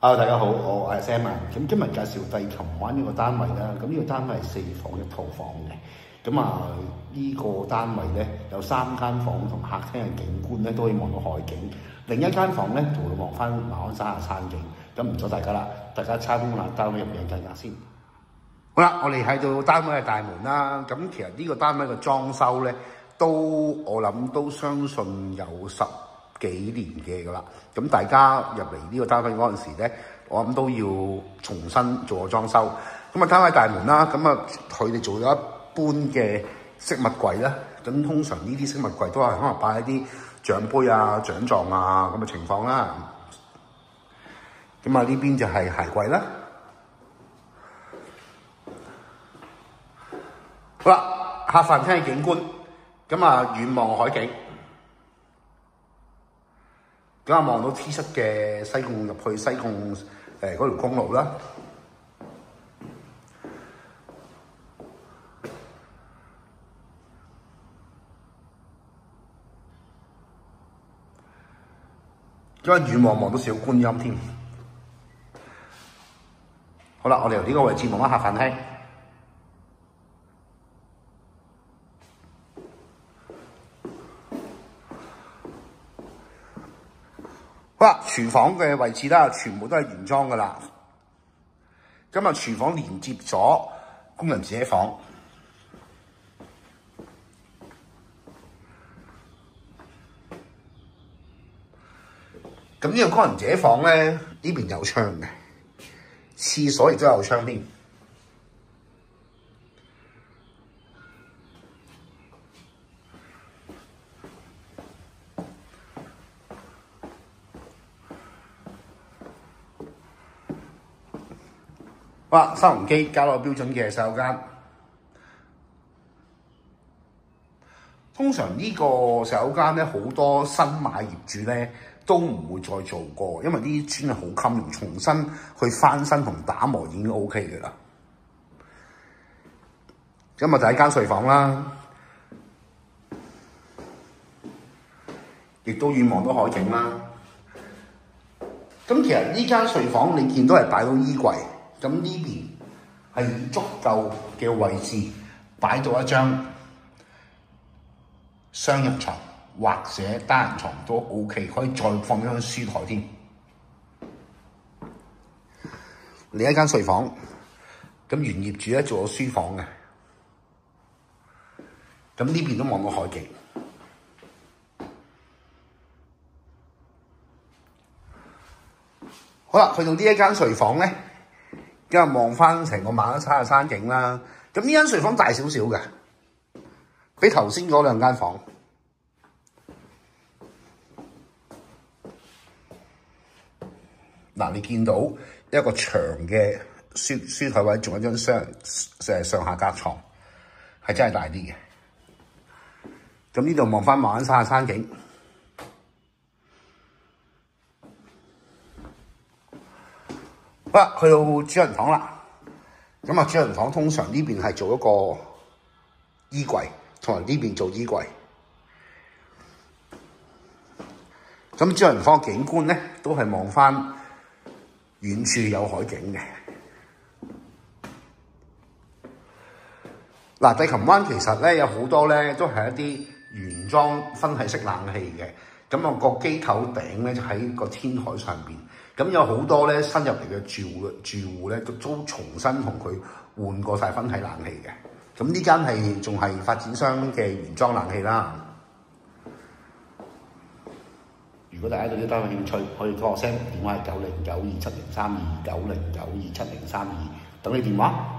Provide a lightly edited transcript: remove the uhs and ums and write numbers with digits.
Hello，大家好，我係 Sam 啊。咁今日介紹帝琴灣呢個單位啦。咁呢個單位係4房1套房嘅。咁呢個單位咧有3間房同客廳嘅景觀咧都可以望到海景。另一間房咧就會望翻馬鞍山嘅山景。咁唔阻大家啦，大家參觀下單位入面嘅計價先。好啦，我哋喺到單位嘅大門啦。咁其實呢個單位嘅裝修咧，我諗都相信有10幾年嘅㗎啦，咁大家入嚟呢個單位嗰陣時咧，我諗都要重新做個裝修。咁單位大門啦，佢哋做咗一般嘅飾物櫃啦。咁通常呢啲飾物櫃都係可能擺一啲獎杯啊、獎狀啊咁嘅情況啦。咁呢邊就係鞋櫃啦。好啦，客飯廳嘅景觀，遠望海景。望到 T7嘅西貢入去西貢嗰條公路啦。遠望到小觀音添。好啦，我哋由呢個位置望翻客飯廳。好啦，廚房嘅位置啦，全部都係原裝噶啦。廚房連接咗工人自己房。咁呢個工人自己房咧，呢邊有窗嘅，廁所亦都有窗邊。哇！收銀機加落標準嘅洗手間。通常呢個洗手間咧，好多新買業主咧都唔會再做過，因為呢啲磚係好襟用，重新去翻新同打磨已經 OK 嘅啦。第一間睡房啦，亦都遠望到海景啦。其實呢間睡房你見到係擺到衣櫃。呢邊係以足夠嘅位置擺到一張雙人床或者單人床都 OK， 可以再放一張書台添。另一間睡房，原業主咧做咗書房嘅，呢邊都望到海景。好啦，去到呢一間睡房咧。望翻成個馬鞍山嘅山景啦。呢間睡房大少少嘅，比頭先嗰2間房。你見到一個長嘅書台位，仲有一張上下格床，係真係大啲嘅。呢度望翻馬鞍山嘅山景。好啦，去到主人房啦。主人房通常呢邊係做一個衣櫃，同埋呢邊做衣櫃。主人房嘅景觀咧，都係望翻遠處有海景嘅。帝琴灣其實咧有好多咧都係一啲原裝分體式冷氣嘅。個機頭頂咧就喺個天台上邊。有好多咧新入嚟嘅住戶咧，都重新同佢換過晒分體冷氣嘅。呢間仲係發展商嘅原裝冷氣啦。如果大家對呢單位有興趣，可以拖我聲，電話係90927032，90927032，等你電話。